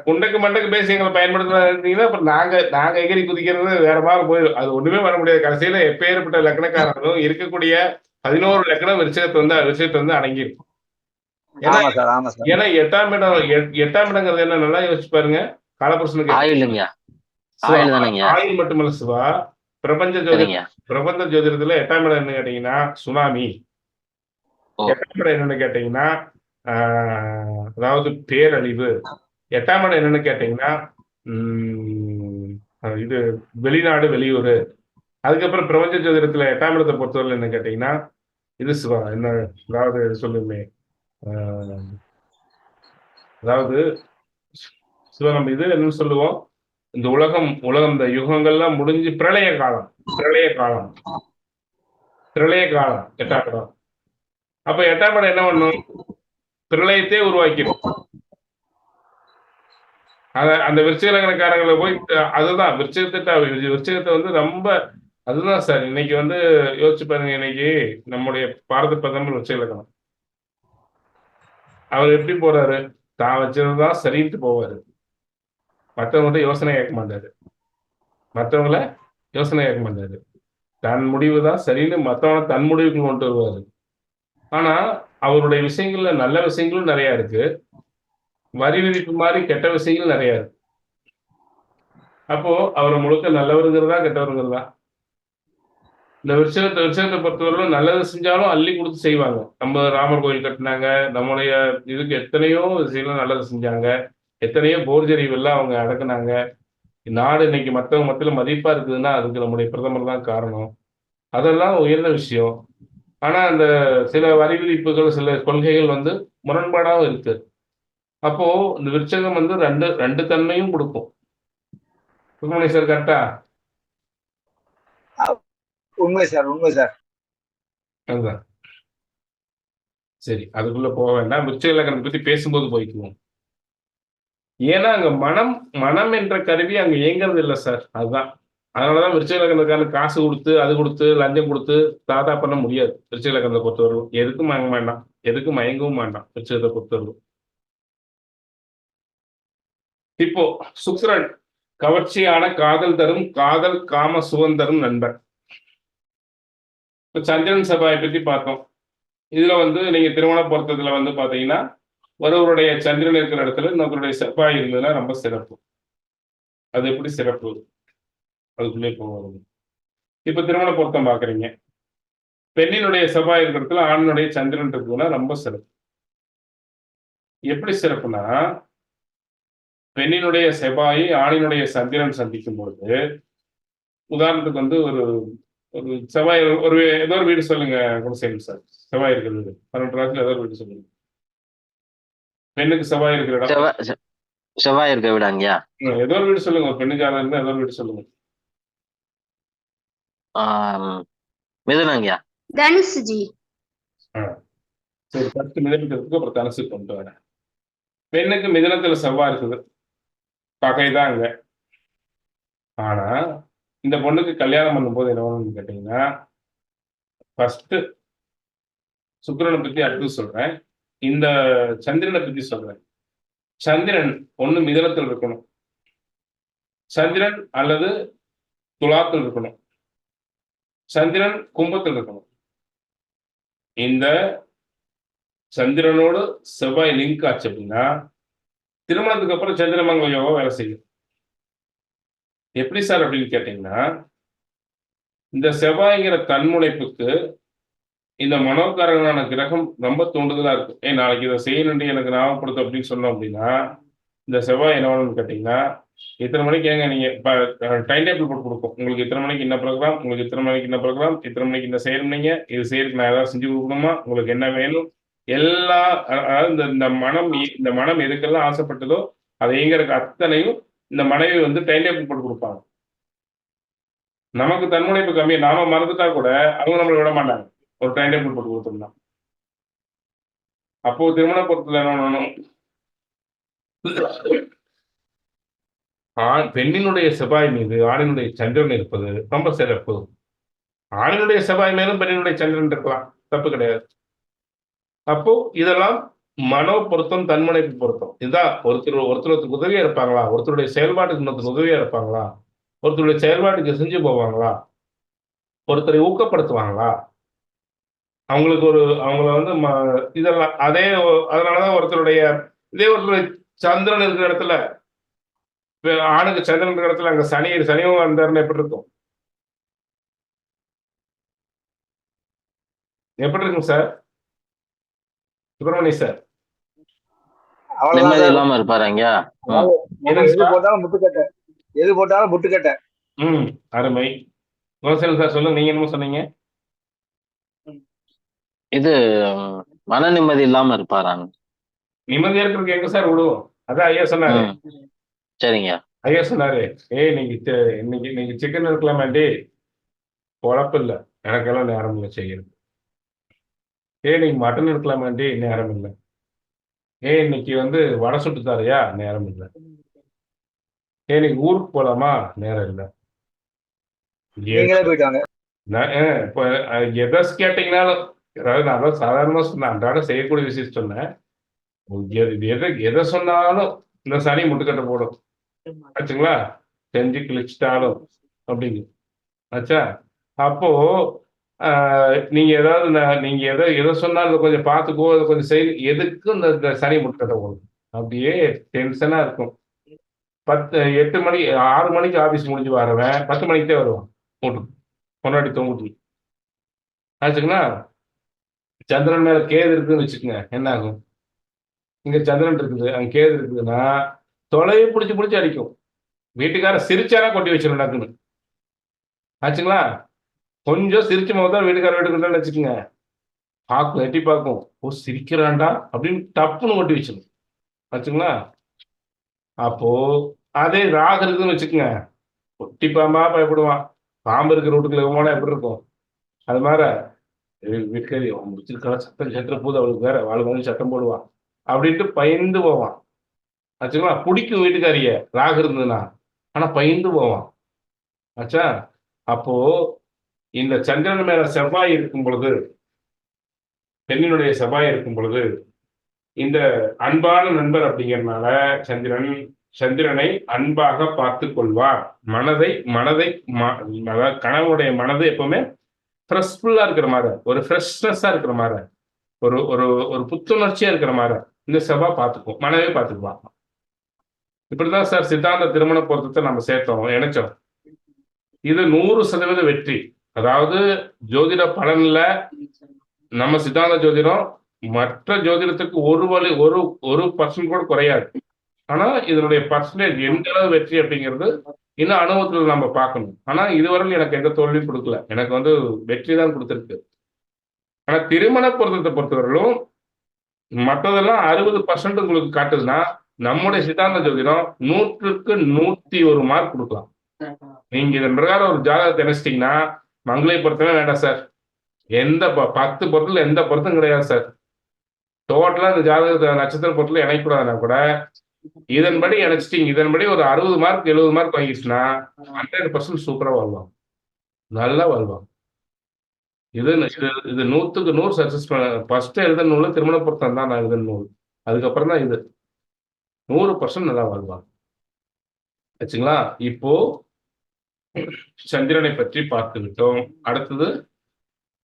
குண்டக்கு மண்டக்கு பேசி எங்களை பயன்படுத்தினா அப்புறம் நாங்க எகிரி குதிக்கிறது வேற மாதிரி போயிடும். அது ஒண்ணுமே பண்ண முடியாது. கடைசியில எப்பேற்பட்ட லக்னக்காரங்களும் இருக்கக்கூடிய 11 லக்னம் விருச்சகத்தை வந்து அடங்கியிருக்கும். ஏன்னா 8ஆம் இடங்கிறது என்ன நல்லா யோசிச்சு பாருங்க. காலபுருஷனுக்கு ஆயுள் மட்டுமல்ல சிவா, பிரபஞ்ச ஜோதிடத்துல 8ஆம் இடம் என்ன கேட்டீங்கன்னா சுனாமி. 8ஆம் இடம் என்னன்னு கேட்டீங்கன்னா அதாவது பேரழிவு. 8ஆம் இடம் என்னன்னு கேட்டீங்கன்னா இது வெளிநாடு வெளியூர். அதுக்கப்புறம் பிரபஞ்ச ஜோதிடத்துல 8ஆம் இடத்தை பொறுத்தவரை என்ன கேட்டீங்கன்னா இது சிவா என்ன, அதாவது சொல்லுமே, அதாவது சிவா நம்ம இது என்னன்னு சொல்லுவோம், இந்த உலகம் இந்த யுகங்கள்லாம் முடிஞ்சு பிரளய காலம் 8ஆம் இடம். அப்ப 8ஆம் இடம் என்ன பண்ணும்? பிரளயத்தையே உருவாக்கிடும். அந்த விருச்சிக லக்னக்காரங்களை போய் அதுதான் விருச்சிகத்தை வந்து ரொம்ப அதுதான் சார். இன்னைக்கு வந்து யோசிச்சு பாருங்க, இன்னைக்கு நம்முடைய பாரத பிரதமர் விருச்சிக லக்னம். அவர் எப்படி போறாரு? தான் வச்சதுதான் சரின்ட்டு போவாரு. மற்றவங்கள்ட்ட யோசனை கேட்க மாட்டாரு. தன் முடிவு தான் சரின்னு மற்றவனை தன் முடிவுக்கு கொண்டு வருவாரு. ஆனா அவருடைய விஷயங்கள்ல நல்ல விஷயங்களும் நிறைய இருக்கு, வரி விதிப்பு மாதிரி கெட்ட விஷயங்கள் நிறைய இருக்கு. அப்போ அவர் முழுக்க நல்லவருங்கிறதா கெட்டவருங்கிறதா? இந்த விருச்சகத்தை பொறுத்தவரையிலும் நல்லது செஞ்சாலும் அள்ளி கொடுத்து செய்வாங்க. நம்ம ராமர் கோயில் கட்டினாங்க, நம்முடைய இதுக்கு எத்தனையோ விஷயங்கள் நல்லது செஞ்சாங்க, எத்தனையோ போர்ஜரிவெல்லாம் அவங்க அடக்குனாங்க. நாடு இன்னைக்கு மற்றவங்க மத்தியில் மதிப்பா இருக்குதுன்னா அதுக்கு நம்முடைய பிரதமர் தான் காரணம். அதெல்லாம் உயர்ந்த விஷயம். ஆனா அந்த சில வரி விதிப்புகள், சில கொள்கைகள் வந்து முரண்பாடாகவும் இருக்கு. அப்போ இந்த விருச்சகம் வந்து ரெண்டு ரெண்டு தன்மையும் கொடுக்கும். சுப்பிரமணிய சார் கரெக்டா? உண்மை சார், உண்மை சார். அதுதான். சரி, அதுக்குள்ள போக வேண்டாம். விருச்சிக லக்னத்தை பத்தி பேசும்போது போய்க்குவோம். ஏன்னா அங்க மனம் மனம் என்ற கருவி அங்க இயங்குறது இல்லை சார். அதுதான். அதனாலதான் விருச்சிக லக்னத்துக்கான காசு கொடுத்து, அது கொடுத்து, லஞ்சம் கொடுத்து தாத்தா பண்ண முடியாது. விருச்சிக லக்னத்தை பொறுத்தவரைக்கும் எதுக்கும் மயங்க வேண்டாம், எதுக்கும் மயங்கவும் வேண்டாம். விருச்சிகத்தை பொறுத்தவரைக்கும் இப்போ சுக்கிரன் கவர்ச்சியான காதல் தரும், காதல் காம சுதந்திரம் நண்பர். இப்போ சந்திரன் செவ்வாயை பத்தி பார்த்தோம். இதுல வந்து நீங்க திருமண பொருத்தத்துல வந்து பாத்தீங்கன்னா ஒருவருடைய சந்திரன் இருக்கிற இடத்துல இன்னொருவருடைய செவ்வாய் இருந்ததுன்னா ரொம்ப சிறப்பு. அது எப்படி சிறப்பு? அதுக்குள்ளே போவாங்க. இப்ப திருமண பொருத்தம் பாக்குறீங்க, பெண்ணினுடைய செவ்வாய் இருக்கிற இடத்துல ஆணினுடைய சந்திரன் இருக்குதுன்னா ரொம்ப சிறப்பு. எப்படி சிறப்புனா, பெண்ணினுடைய செவ்வாயை ஆணினுடைய சந்திரன் சந்திக்கும் பொழுது, உதாரணத்துக்கு வந்து ஒரு ஒரு செவ்வாய் ஒரு ஏதோ ஒரு வீடு சொல்லுங்க குலசேகரன் சார். செவ்வாய் இருக்கிற வீடு 12 ராசியில் ஏதோ ஒரு வீடு சொல்லுங்க. பெண்ணுக்கு செவ்வாய் இருக்கிற இடம். செவ்வாய் இருக்க வீடாங்கய்யா. ஏதோ ஒரு வீடு சொல்லுங்க. ஒரு பெண்ணுக்கு யாரா இருந்தா ஏதோ ஒரு வீடு சொல்லுங்க. மிதுனங்கய்யா. தனுஷ் ஜி. சரி, 10 மிதனத்துக்கு அப்புறம் தனுசு கொண்டு வரேன். பெண்ணுக்கு மிதனத்துல செவ்வாய் இருக்குது, பகைதான் அங்க. ஆனா இந்த பொண்ணுக்கு கல்யாணம் பண்ணும்போது என்ன பண்ணணும்னு கேட்டீங்கன்னா, ஃபர்ஸ்ட் சுக்கிரனை பத்தி அடுத்து சொல்றேன், இந்த சந்திரனை பத்தி சொல்றேன். சந்திரன் ஒண்ணு மிதனத்தில் இருக்கணும், சந்திரன் அல்லது துலாத்தில் இருக்கணும், சந்திரன் கும்பத்தில் இருக்கணும். இந்த சந்திரனோடு செவ்வாய் லிங்க் ஆச்சு அப்படின்னா திருமணத்துக்கு அப்புறம் சந்திரமங்கல யோகம் வேலை செய்யும். எப்படி சார் அப்படின்னு கேட்டீங்கன்னா, இந்த செவ்வாய்ங்கிற தன்முனைப்புக்கு இந்த மனோகாரகனான கிரகம் ரொம்ப தூண்டுதலா இருக்கு. நாளைக்கு இதை செய்யணும்னு எனக்கு ஞாபகப்படுத்தும் அப்படின்னு சொன்னோம் அப்படின்னா, இந்த செவ்வாய் என்ன வேணும்னு கேட்டீங்கன்னா, இத்தனை மணிக்கு ஏங்க நீங்க டைம் டேபிள் போட்டு கொடுக்கும். உங்களுக்கு இத்தனை மணிக்கு என்ன ப்ரோக்ராம், உங்களுக்கு இத்தனை மணிக்கு என்ன ப்ரோக்ராம், இத்தனை மணிக்கு இந்த செய்யணும்னீங்க, இது செய்யறதுக்கு நான் ஏதாவது செஞ்சு கொடுக்கணுமா, உங்களுக்கு என்ன வேணும், எல்லா அதாவது இந்த மனம் எதுக்கெல்லாம் ஆசைப்பட்டதோ அதை இயங்குறதுக்கு அத்தனையும் இந்த மனைவி வந்து டைம் டேபிள் போட்டு கொடுப்பாங்க. நமக்கு தன்முனைப்பு கம்மி, நாம மறந்துட்டா கூட அவங்க நம்மளை விட மாட்டாங்க ஒரு டைம் டேபிள் போட்டு கொடுத்தோம்னா. அப்போ திருமண பொருத்தத்தில் என்ன பண்ணணும், பெண்ணினுடைய செவ்வாய் மீது ஆணினுடைய சந்திரன் இருப்பது ரொம்ப சிறப்பு. ஆணினுடைய செவ்வாய் மேலும் பெண்ணினுடைய சந்திரன் இருக்கலாம், தப்பு கிடையாது. அப்போ இதெல்லாம் மனோ பொருத்தம், தன்முனைப்பு பொருத்தம். இதுதான் ஒருத்தருக்கு உதவியா இருப்பாங்களா, ஒருத்தருடைய செயல்பாட்டுக்கு இன்னொருத்தர் உதவியா இருப்பாங்களா, ஒருத்தருடைய செயல்பாட்டுக்கு செஞ்சு போவாங்களா, ஒருத்தரை ஊக்கப்படுத்துவாங்களா, அவங்களுக்கு அவங்கள வந்து இதெல்லாம் அதனாலதான் ஒருத்தருடைய இதே ஒருத்தருடைய சந்திரன் இருக்கிற இடத்துல, ஆணுக்கு சந்திரன் இருக்கிற இடத்துல அங்க சனியும் வந்தாருன்னு எப்படி இருக்கும், எப்படி இருக்கும் சார் சுப்பிரமணிய சார்? நிம்மதி இல்லாம இருப்பாருங்க. எது போட்டாலும் முட்டுக்கட்டை, எது போட்டாலும் முட்டுக்கட்டை. அருமை. சார் சொல்லுங்க, நீங்க என்னமோ சொன்னீங்க. இது மன நிம்மதி இல்லாம இருப்பாராங்க. நிம்மதியா இருக்கிறதுக்கு எங்க சார் விடுவோம்? அதான் ஐயா சொன்னாரு. சரிங்க ஐயா சொன்னாரு, இன்னைக்கு சிக்கன் இருக்கலாமாண்டி, பொழப்பு இல்லை எனக்கெல்லாம் நேரம் இல்லை செய்யறது. இன்னைக்கு மட்டன் இருக்கலாமாண்டி, நேரம் இல்லை. இன்னைக்கு வந்து வடை சுட்டு தாரையா, நேரம் இல்லை. இன்னைக்கு ஊருக்கு போலாமா, நேரம் இல்லை. போயிட்டாங்க. இப்போ எதை கேட்டீங்கன்னாலும், அதாவது நான் தான் சாதாரணமா சொன்னேன், அன்றாட செய்யக்கூடிய விஷயம் சொன்னேன். எதை சொன்னாலும் இந்த சனி முட்டுக்கட்டை போடும் ஆச்சுங்களா, செஞ்சு கிழிச்சிட்டாலும் அப்படிங்க ஆச்சா. அப்போ நீங்க எதை சொன்னாலும் கொஞ்சம் பார்த்துக்கோ, அதை கொஞ்சம் செய், எதுக்கும் இந்த சனி முட்டுக்கட்டை போடும். அப்படியே டென்ஷனா இருக்கும். 8 மணி 6 மணிக்கு ஆபீஸ் முடிஞ்சு வரவன் 10 மணிக்கு தான் வருவான் வீட்டுக்கு, பொன்னாடி தொங்குட்டி. ஆச்சுங்களா? சந்திரன் மேல கேது இருக்குன்னு வச்சுக்கோங்க, என்ன ஆகும்? இங்க சந்திரன் இருக்குது, அங்க கேது இருக்குதுன்னா தொலையை பிடிச்சி பிடிச்சி அடிக்கும். வீட்டுக்காரர் சிரிச்சாரா கொட்டி வச்சிடும் டக்குன்னு. ஆச்சுங்களா? கொஞ்சம் சிரிச்ச போது தான் வீட்டுக்காரர் வீட்டுக்கு வச்சுக்கோங்க, பார்க்கும், எட்டி பார்க்கும், ஓ சிரிக்கிறான்டா அப்படின்னு டப்புன்னு கொட்டி வச்சிடும். ஆச்சுங்களா? அப்போ அதே ராகு இருக்குன்னு வச்சுக்கோங்க, ஒட்டி பாம்பா பயப்படுவான். பாம்பு இருக்கிற வீட்டுக்குள்ள போனா எப்படி இருக்கும்? அது மாதிரி வீட்டுக்காரி அவன் முடிச்சிருக்கா, சத்தம் சத்திர போது அவளுக்கு வேற வாழ் வந்து சத்தம் போடுவான் அப்படின்ட்டு பயந்து போவான். ஆச்சுங்களா? பிடிக்கும் வீட்டுக்காரிய ராகு இருந்ததுன்னா, ஆனா பயந்து போவான். ஆச்சா? அப்போ இந்த சந்திரன் மேல செவ்வாய் இருக்கும் பொழுது, பெண்ணினுடைய செவ்வாய் இருக்கும் பொழுது, இந்த அன்பான நண்பர் அப்படிங்கிறதுனால சந்திரனை அன்பாக பார்த்து கொள்வார். மனதை மனதை கணவனுடைய மனது எப்பவுமே ஃப்ரெஷ்ஃபுல்லா இருக்கிற மாதிரி, ஒரு ஃப்ரெஷ்னஸா இருக்கிற மாதிரி, ஒரு ஒரு ஒரு புத்துணர்ச்சியா இருக்கிற மாதிரி இந்த செவ்வாய் பார்த்துக்கும், மனவே பார்த்துக்குவான். இப்படிதான் சார் சித்தாந்த திருமண பொருத்தத்தை நம்ம சேர்த்தோம், இணைச்சோம். இது 100% வெற்றி. அதாவது ஜோதிட பலன்ல நம்ம சித்தாந்த ஜோதிடம் மற்ற ஜோதிடத்துக்கு ஒரு பர்சன்ட் கூட குறையாது. ஆனா இதனுடைய பர்சன்டேஜ் எந்த அளவு வெற்றி அப்படிங்கிறது இன்னும் அனுபவத்துல நம்ம பார்க்கணும். ஆனா இதுவரை எனக்கு எந்த தோல்வியும் கொடுக்கல, எனக்கு வந்து வெற்றி தான் கொடுத்துருக்கு. ஆனா திருமண பொருத்தத்தை பொறுத்தவரையிலும் மற்றதெல்லாம் 60% உங்களுக்கு காட்டுதுன்னா, நம்முடைய சித்தாந்த ஜோதிடம் 100க்கு 101 மார்க் கொடுக்கலாம். நீங்க இதன் பிரகாரம் ஒரு ஜாதகத்தை நினைச்சிட்டீங்கன்னா, மங்களை பொருத்தமே வேண்டாம் சார், எந்த 10 பொருத்தத்துல எந்த பொருத்தம் கிடையாது சார், டோட்டலா இந்த ஜாதகத்தை நட்சத்திர பொருத்தல இணைக்கூடாதுன்னா கூட இதன்படி இணைச்சிட்டீங்க, இதன்படி ஒரு 60 மார்க் 70 மார்க் வாங்கிடுச்சுன்னா 100% சூப்பரா வாழ்வாங்க, நல்லா வாழ்வாங்க. இது 100க்கு 100 சக்சஸ். ஃபர்ஸ்ட் எழுத நூல் திருமண பொருத்தம் தான் நான் எழுத நூல், அதுக்கப்புறம் தான் இது 100% நல்லா வாழ்வாங்க. ஆச்சுங்களா? இப்போ சந்திரனை பற்றி பார்த்து விட்டோம். அடுத்தது